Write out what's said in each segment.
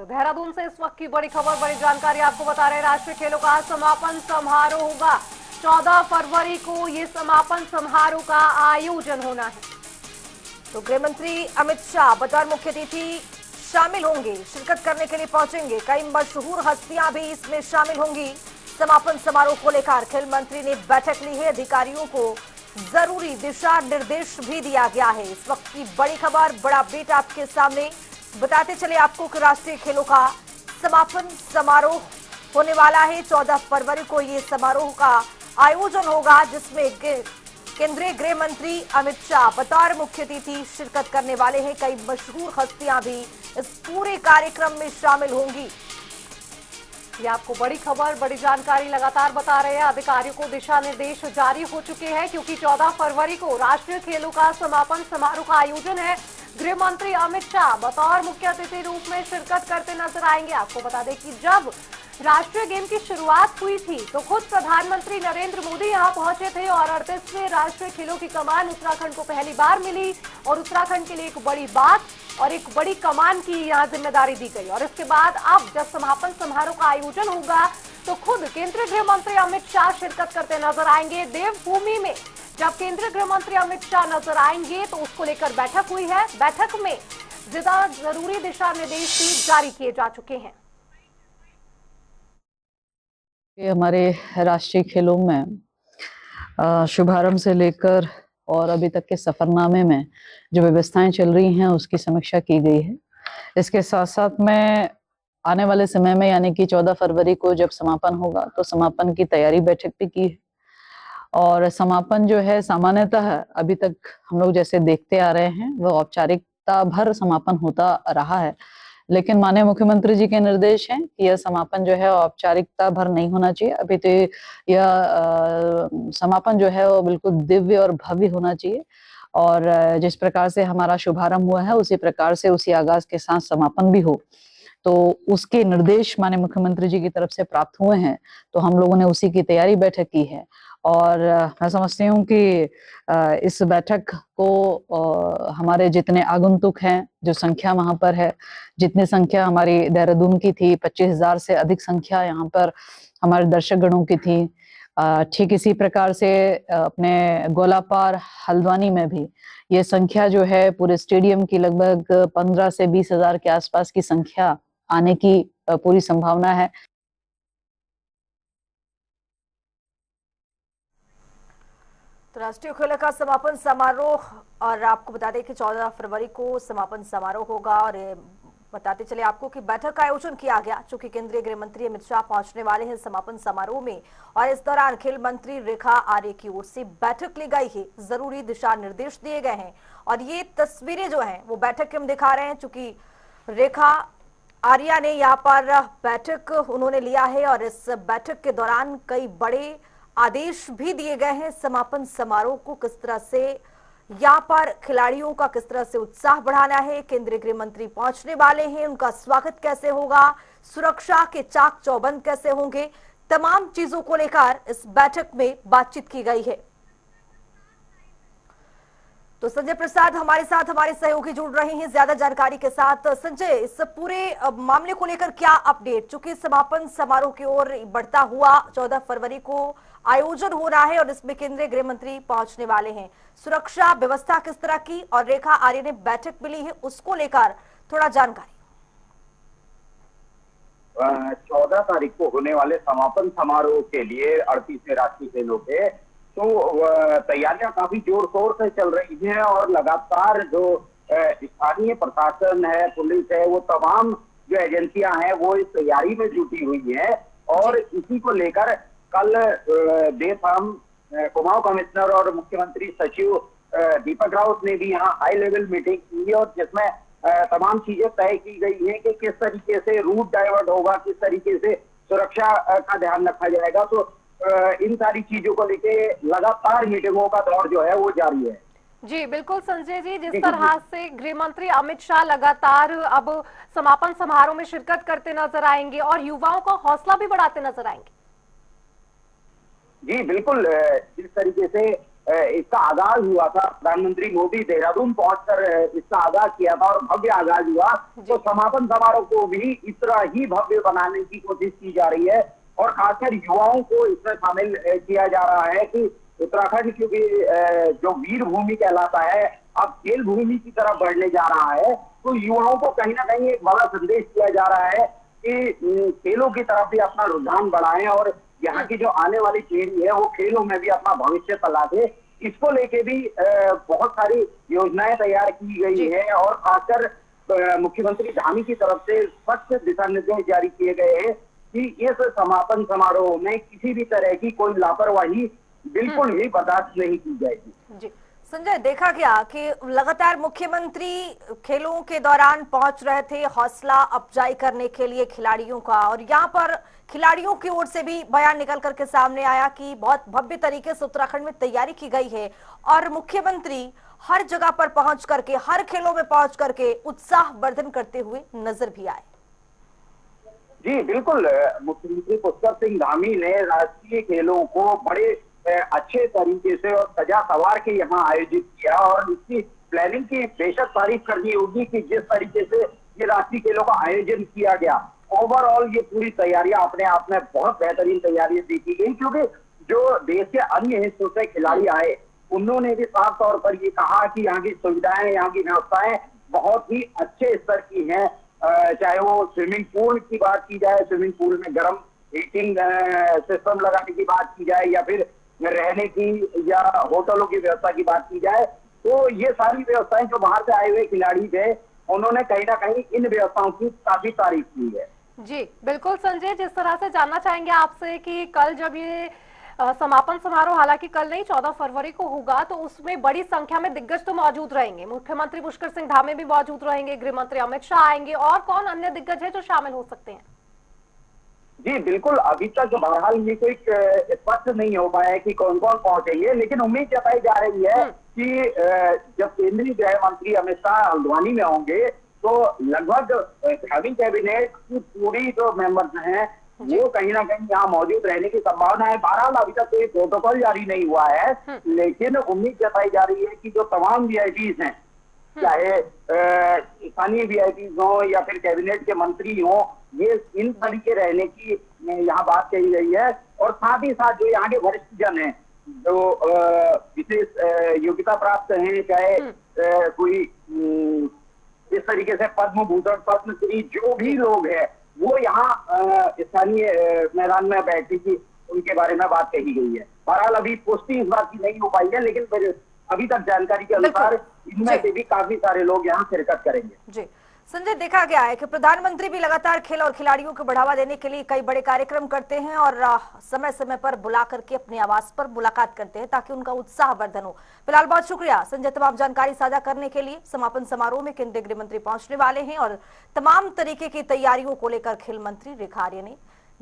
देहरादून से इस वक्त की बड़ी खबर, बड़ी जानकारी आपको बता रहे हैं। राष्ट्रीय खेलों का समापन समारोह होगा 14 फरवरी को। ये समापन समारोह का आयोजन होना है। तो गृह मंत्री अमित शाह बतौर मुख्य अतिथि शामिल होंगे, शिरकत करने के लिए पहुंचेंगे। कई मशहूर हस्तियां भी इसमें शामिल होंगी। समापन समारोह को लेकर खेल मंत्री ने बैठक ली है। अधिकारियों को जरूरी दिशा निर्देश भी दिया गया है। इस वक्त की बड़ी खबर, बड़ा अपडेट आपके सामने बताते चले आपको कि राष्ट्रीय खेलों का समापन समारोह होने वाला है। 14 फरवरी को ये समारोह का आयोजन होगा, जिसमें केंद्रीय गृह मंत्री अमित शाह बतौर मुख्य अतिथि शिरकत करने वाले हैं। कई मशहूर हस्तियां भी इस पूरे कार्यक्रम में शामिल होंगी। ये आपको बड़ी खबर, बड़ी जानकारी लगातार बता रहे हैं। अधिकारियों को दिशा निर्देश जारी हो चुके हैं, क्योंकि 14 फरवरी को राष्ट्रीय खेलों का समापन समारोह का आयोजन है। गृह मंत्री अमित शाह बतौर मुख्य अतिथि रूप में शिरकत करते नजर आएंगे। आपको बता दें कि जब राष्ट्रीय गेम की शुरुआत हुई थी तो खुद प्रधानमंत्री नरेंद्र मोदी यहां पहुंचे थे और 38वें राष्ट्रीय खेलों की कमान उत्तराखंड को पहली बार मिली और उत्तराखंड के लिए एक बड़ी बात और एक बड़ी कमान की यहां जिम्मेदारी दी गई। और इसके बाद अब जब समापन समारोह का आयोजन होगा तो खुद केंद्रीय गृह मंत्री अमित शाह शिरकत करते नजर आएंगे। देवभूमि में जब केंद्रीय गृह मंत्री अमित शाह नजर आएंगे तो उसको लेकर बैठक हुई है। बैठक में ज्यादा जरूरी दिशा निर्देश भी जारी किए जा चुके हैं। हमारे राष्ट्रीय खेलों में शुभारंभ से लेकर और अभी तक के सफरनामे में जो व्यवस्थाएं चल रही हैं उसकी समीक्षा की गई है। इसके साथ साथ में आने वाले समय में यानी कि 14 फरवरी को जब समापन होगा तो समापन की तैयारी बैठक भी की है। और समापन जो है सामान्यतः अभी तक हम लोग जैसे देखते आ रहे हैं वो औपचारिकता भर समापन होता रहा है, लेकिन माननीय मुख्यमंत्री जी के निर्देश हैं कि यह समापन जो है औपचारिकता भर नहीं होना चाहिए। अभी तो यह समापन जो है वो बिल्कुल दिव्य और भव्य होना चाहिए। और जिस प्रकार से हमारा शुभारंभ हुआ है उसी प्रकार से उसी आगाज के साथ समापन भी हो, तो उसके निर्देश माननीय मुख्यमंत्री जी की तरफ से प्राप्त हुए हैं। तो हम लोगों ने उसी की तैयारी बैठक की है। और मैं समझती हूँ कि इस बैठक को हमारे जितने आगंतुक हैं, जो संख्या वहां पर है, जितनी संख्या हमारी देहरादून की थी, 25,000 से अधिक संख्या यहाँ पर हमारे दर्शक गणों की थी। ठीक इसी प्रकार से अपने गोलापार हल्द्वानी में भी ये संख्या जो है पूरे स्टेडियम की लगभग 15 से 20,000 के आसपास की संख्या आने की पूरी संभावना है। तो राष्ट्रीय खेलों का समापन समारोह, और आपको बता दें कि 14 फरवरी को समापन समारोह होगा। और बताते चले आपको कि बैठक का आयोजन किया गया, चूंकि केंद्रीय गृह मंत्री अमित शाह पहुंचने वाले हैं समापन समारोह में। और इस दौरान खेल मंत्री रेखा आर्य की ओर से बैठक ली गई है, जरूरी दिशा निर्देश दिए गए हैं। और ये तस्वीरें जो हैं वो बैठक के हम दिखा रहे हैं, चूंकि रेखा आर्या ने यहाँ पर बैठक उन्होंने लिया है। और इस बैठक के दौरान कई बड़े आदेश भी दिए गए हैं। समापन समारोह को किस तरह से यहाँ पर खिलाड़ियों का किस तरह से उत्साह बढ़ाना है, केंद्रीय गृह मंत्री पहुंचने वाले हैं, उनका स्वागत कैसे होगा, सुरक्षा के चाक चौबंद कैसे होंगे, तमाम चीजों को लेकर इस बैठक में बातचीत की गई है। तो संजय प्रसाद हमारे साथ, हमारे सहयोगी जुड़ रहे हैं ज्यादा जानकारी के साथ। संजय, इस पूरे मामले को लेकर क्या अपडेट, चूंकि समापन समारोह की ओर बढ़ता हुआ 14 फरवरी को आयोजन हो रहा है और इसमें केंद्रीय गृह मंत्री पहुंचने वाले हैं, सुरक्षा व्यवस्था किस तरह की, और रेखा आर्य ने बैठक मिली है उसको लेकर थोड़ा जानकारी। 14 तारीख को होने वाले समापन समारोह के लिए 38वें राष्ट्रीय खेलों के तो तैयारियां काफी जोर शोर से चल रही हैं। और लगातार जो स्थानीय प्रशासन है, पुलिस है, वो तमाम जो एजेंसियां हैं वो इस तैयारी में जुटी हुई हैं। और इसी को लेकर कल देर शाम कुमाऊं कमिश्नर और मुख्यमंत्री सचिव दीपक रावत ने भी यहाँ हाई लेवल मीटिंग की, और जिसमें तमाम चीजें तय की गई हैं कि किस तरीके से रूट डाइवर्ट होगा, किस तरीके से सुरक्षा का ध्यान रखा जाएगा। तो इन सारी चीजों को लेके लगातार मीटिंगों का दौर जो है वो जारी है। जी बिल्कुल संजय जी, जिस तरह से गृह मंत्री अमित शाह लगातार अब समापन समारोह में शिरकत करते नजर आएंगे और युवाओं का हौसला भी बढ़ाते नजर आएंगे। जी बिल्कुल, जिस तरीके से इसका आगाज हुआ था। प्रधानमंत्री मोदी देहरादून पहुंचकर इसका आगाज किया था और भव्य आगाज हुआ। तो समापन समारोह को भी इस तरह ही भव्य बनाने की कोशिश की जा रही है और खासकर युवाओं को इसमें शामिल किया जा रहा है कि उत्तराखंड क्योंकि जो वीर भूमि कहलाता है अब खेल भूमि की तरफ बढ़ने जा रहा है, तो युवाओं को कहीं ना कहीं एक बड़ा संदेश दिया जा रहा है कि खेलों की तरफ भी अपना रुझान बढ़ाएं और यहाँ की जो आने वाली पीढ़ी है वो खेलों में भी अपना भविष्य तलाशे। इसको लेके भी बहुत सारी योजनाएं तैयार की गई है और खासकर मुख्यमंत्री धामी की तरफ से स्पष्ट दिशा निर्देश जारी किए गए हैं कि इस समापन समारोह में किसी भी तरह की कोई लापरवाही बिल्कुल भी बर्दाश्त नहीं की जाएगी। जी संजय, देखा गया कि लगातार मुख्यमंत्री खेलों के दौरान पहुंच रहे थे हौसला अफजाई करने के लिए खिलाड़ियों का, और यहाँ पर खिलाड़ियों की ओर से भी बयान निकल करके सामने आया कि बहुत भव्य तरीके से उत्तराखंड में तैयारी की गई है और मुख्यमंत्री हर जगह पर पहुंच करके, हर खेलों में पहुंच करके उत्साह वर्धन करते हुए नजर भी आए। जी बिल्कुल, मुख्यमंत्री पुष्कर सिंह धामी ने राष्ट्रीय खेलों को बड़े अच्छे तरीके से और सजा सवार के यहाँ आयोजित किया और इसकी प्लानिंग की बेशक तारीफ करनी होगी कि जिस तरीके से ये राष्ट्रीय खेलों का आयोजन किया गया, ओवरऑल ये पूरी तैयारियां अपने आप में बहुत बेहतरीन तैयारियां देखी गई, क्योंकि जो देश के अन्य हिस्सों से खिलाड़ी आए उन्होंने भी साफ तौर पर ये कहा कि यहाँ की सुविधाएं, यहाँ की व्यवस्थाएं बहुत ही अच्छे स्तर की हैं। चाहे वो स्विमिंग पूल की बात की जाए, स्विमिंग पूल में गर्म हीटिंग सिस्टम लगाने की बात की जाए या फिर रहने की या होटलों की व्यवस्था की बात की जाए, तो ये सारी व्यवस्थाएं जो बाहर से आए हुए खिलाड़ी थे उन्होंने कहीं ना कहीं इन व्यवस्थाओं की काफी तारीफ की है। जी बिल्कुल संजय, जिस तरह से जानना चाहेंगे आपसे कि कल जब ये समापन समारोह, हालांकि कल नहीं 14 फरवरी को होगा, तो उसमें बड़ी संख्या में दिग्गज तो मौजूद रहेंगे, मुख्यमंत्री पुष्कर सिंह धामी भी मौजूद रहेंगे, गृह मंत्री अमित शाह आएंगे, और कौन अन्य दिग्गज है जो शामिल हो सकते हैं? जी बिल्कुल, अभी तक बहरहाल ये कोई स्पष्ट नहीं हो पाया है कि कौन कौन पहुंचेंगे, लेकिन उम्मीद जताई जा रही है कि जब केंद्रीय गृह मंत्री अमित शाह हल्द्वानी में होंगे तो लगभग हैविंग कैबिनेट की पूरी जो मेंबर्स हैं वो कहीं ना कहीं यहाँ मौजूद रहने की संभावना है। बहरहाल अभी तक कोई प्रोटोकॉल जारी नहीं हुआ है, लेकिन उम्मीद जताई जा रही है कि जो तमाम वीआईपीज हैं, चाहे स्थानीय वीआईपीज हो या फिर कैबिनेट के मंत्री हो, ये इन तरीके रहने की यहाँ बात कही गई है। और साथ ही साथ जो यहाँ के वरिष्ठ जन हैं, जो विशेष योग्यता प्राप्त हैं, चाहे कोई इस तरीके से पद्म भूषण, पद्मश्री जो भी लोग हैं, वो यहाँ स्थानीय मैदान में बैठने की उनके बारे में बात कही गई है। बहरहाल अभी पुष्टि इस बात की नहीं हो पाई है, लेकिन अभी तक जानकारी के अनुसार इनमें से भी काफी सारे लोग यहाँ शिरकत करेंगे। जी संजय, देखा गया है कि प्रधानमंत्री भी लगातार खेल और खिलाड़ियों को बढ़ावा देने के लिए कई बड़े कार्यक्रम करते हैं और समय समय पर बुला करके अपने आवास पर मुलाकात करते हैं ताकि उनका उत्साह वर्धन हो। फिलहाल बहुत शुक्रिया संजय, तमाम जानकारी साझा करने के लिए। समापन समारोह में केंद्रीय गृह मंत्री पहुंचने वाले हैं और तमाम तरीके की तैयारियों को लेकर खेल मंत्री रेखा आर्य ने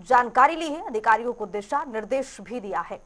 जानकारी ली है, अधिकारियों को दिशा निर्देश भी दिया है।